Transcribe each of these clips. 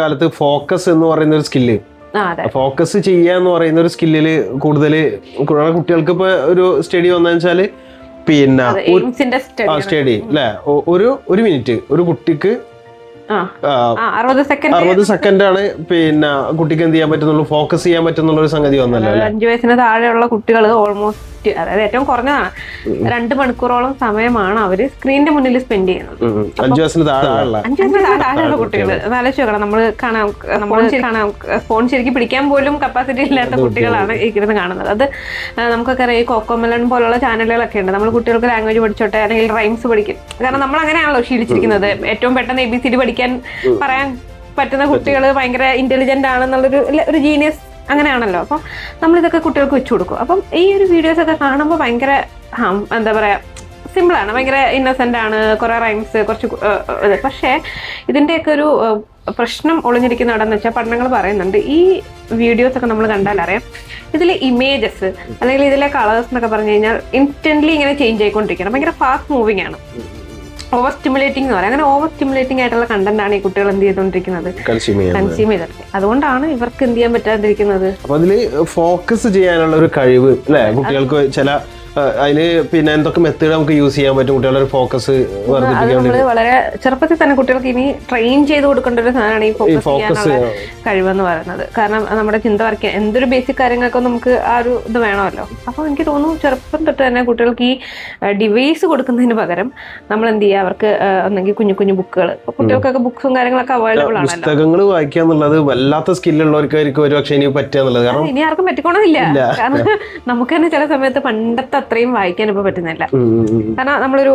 കാലത്ത് ഫോക്കസ് എന്ന് പറയുന്ന ഒരു സ്കില്ല്, ഫോക്കസ് ചെയ്യാന്ന് പറയുന്ന ഒരു സ്കില്ലില് കൂടുതൽ കുട്ടികൾക്ക് ഇപ്പൊ ഒരു സ്റ്റഡി വന്നു വെച്ചാല് പിന്നെ സ്റ്റഡി അല്ലെ, ഒരു മിനിറ്റ് ഒരു കുട്ടിക്ക് 60 സെക്കൻഡാണ് പിന്നെ കുട്ടിക്ക് എന്ത് ചെയ്യാൻ പറ്റുന്നുള്ളൂ, ഫോക്കസ് ചെയ്യാൻ പറ്റുന്നുള്ള ഒരു സംഗതി വന്നല്ലോ. 5 വയസ്സിന് താഴെയുള്ള കുട്ടികൾ ഓൾമോസ്റ്റ്, അതായത് ഏറ്റവും കുറഞ്ഞതാണ്, 2 മണിക്കൂറോളം സമയമാണ് അവര് സ്ക്രീനിന്റെ മുന്നിൽ സ്പെൻഡ് ചെയ്യുന്നത്. 5 വയസ്സിന് താഴെയുള്ള കുട്ടികൾ ആലോചിച്ച് നോക്കണം. നമ്മൾ കാണാം ഫോൺ ശരിക്കും പിടിക്കാൻ പോലും കപ്പാസിറ്റി ഇല്ലാത്ത കുട്ടികളാണ് ഇരുന്ന് കാണുന്നത്. അത് നമുക്കൊക്കെ അറിയാം, ഈ കോക്കോമെലൺ പോലുള്ള ചാനലുകളൊക്കെ ഉണ്ട്. നമ്മൾ കുട്ടികൾക്ക് ലാംഗ്വേജ് പഠിച്ചോട്ടെ അല്ലെങ്കിൽ റൈംസ് പഠിക്കും, കാരണം നമ്മൾ അങ്ങനെയാണല്ലോ ശീലിച്ചിരിക്കുന്നത്. ഏറ്റവും പെട്ടെന്ന് ABCD പഠിക്കാൻ പറയാൻ പറ്റുന്ന കുട്ടികൾ ഭയങ്കര ഇന്റലിജന്റ് ആണെന്നുള്ളൊരു ജീനിയസ് അങ്ങനെയാണല്ലോ. അപ്പം നമ്മളിതൊക്കെ കുട്ടികൾക്ക് വെച്ചു കൊടുക്കും. അപ്പം ഈ ഒരു വീഡിയോസ് ഒക്കെ കാണുമ്പോൾ ഭയങ്കര എന്താ പറയാ, സിമ്പിളാണ്, ഭയങ്കര ഇന്നസെന്റ് ആണ്, കുറെ റൈംസ്, കുറച്ച് പക്ഷേ ഇതിന്റെയൊക്കെ ഒരു പ്രശ്നം ഒളിഞ്ഞിരിക്കുന്ന എവിടെന്ന് വെച്ചാൽ പഠനങ്ങൾ പറയുന്നുണ്ട്, ഈ വീഡിയോസ് ഒക്കെ നമ്മൾ കണ്ടാൽ അറിയാം, ഇതിലെ ഇമേജസ് അല്ലെങ്കിൽ ഇതിലെ കളേഴ്സ് എന്നൊക്കെ പറഞ്ഞു കഴിഞ്ഞാൽ ഇൻസ്റ്റന്റ്ലി ഇങ്ങനെ ചേഞ്ച് ആയിക്കൊണ്ടിരിക്കണം, ഭയങ്കര ഫാസ്റ്റ് മൂവിങ് ആണ്, ഓവർ സ്റ്റിമുലേറ്റിംഗ് എന്ന് പറയാം. അങ്ങനെ ഓവർ സ്റ്റിമുലേറ്റിംഗ് ആയിട്ടുള്ള കണ്ടന്റ് ആണ് ഈ കുട്ടികൾ എന്ത് ചെയ്തുകൊണ്ടിരിക്കുന്നത്, കൺസ്യൂം ചെയ്തിട്ട്. അതുകൊണ്ടാണ് ഇവർക്ക് എന്ത് ചെയ്യാൻ പറ്റാതിരിക്കുന്നത്. അപ്പൊ അതില് ഫോക്കസ് ചെയ്യാനുള്ള ഒരു കഴിവ് അല്ലെ കുട്ടികൾക്ക്, ചില അതിന് പിന്നെ എന്തൊക്കെ മെത്തേഡ് നമുക്ക് യൂസ് ചെയ്യാൻ പറ്റും കുട്ടികളുടെ ഒരു ഫോക്കസ് നമ്മള് വളരെ ചെറുപ്പത്തിൽ തന്നെ കുട്ടികൾക്ക് ഇനി ട്രെയിൻ ചെയ്ത് കൊടുക്കേണ്ട ഒരു സാധനമാണ് ഈ ഫോക്കസ് ചെയ്യാനുള്ള കഴിവെന്ന് പറയുന്നത്. കാരണം നമ്മുടെ ചിന്ത വരയ്ക്കാൻ എന്തൊരു ബേസിക് കാര്യങ്ങൾക്കും നമുക്ക് ആ ഒരു ഇത് വേണമല്ലോ. അപ്പൊ എനിക്ക് തോന്നുന്നു ചെറുപ്പം തൊട്ട് തന്നെ കുട്ടികൾക്ക് ഈ ഡിവൈസ് കൊടുക്കുന്നതിന് പകരം നമ്മൾ എന്ത് ചെയ്യുക, അവർക്ക് ഒന്നെങ്കിൽ കുഞ്ഞു കുഞ്ഞു ബുക്കുകൾ, കുട്ടികൾക്കൊക്കെ ബുക്സും കാര്യങ്ങളൊക്കെ അവൈലബിൾ ആണ്. പുസ്തകങ്ങൾ വായിക്കുക എന്നുള്ളത് വല്ലാത്ത സ്കില്ലുള്ളവർക്കായിരിക്കും ഒരു പക്ഷേ ഇനി പറ്റുക, കാരണം ഇനി ആർക്കും പറ്റിക്കോണമെന്നില്ല. കാരണം നമുക്ക് തന്നെ ചില സമയത്ത് പണ്ടത്തെ അത്രയും വായിക്കാൻ ഇപ്പൊ പറ്റുന്നില്ല. കാരണം നമ്മളൊരു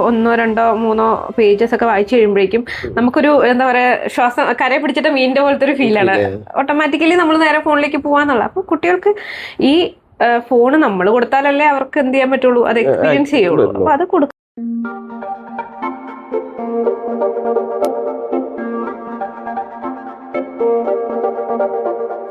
1, 2, 3 പേജസ് ഒക്കെ വായിച്ചു കഴിയുമ്പോഴേക്കും നമുക്കൊരു എന്താ പറയാ, ശ്വാസം കരയെ പിടിച്ചിട്ട് മീനിന്റെ പോലത്തെ ഒരു ഫീലാണ്. ഓട്ടോമാറ്റിക്കലി നമ്മൾ നേരെ ഫോണിലേക്ക് പോവാന്നുള്ള. അപ്പൊ കുട്ടികൾക്ക് ഈ ഫോണ് നമ്മൾ കൊടുത്താലല്ലേ അവർക്ക് എന്ത് ചെയ്യാൻ പറ്റുള്ളൂ, അത് എക്സ്പീരിയൻസ് ചെയ്യുള്ളൂ. അപ്പൊ അത് കൊടുക്കും.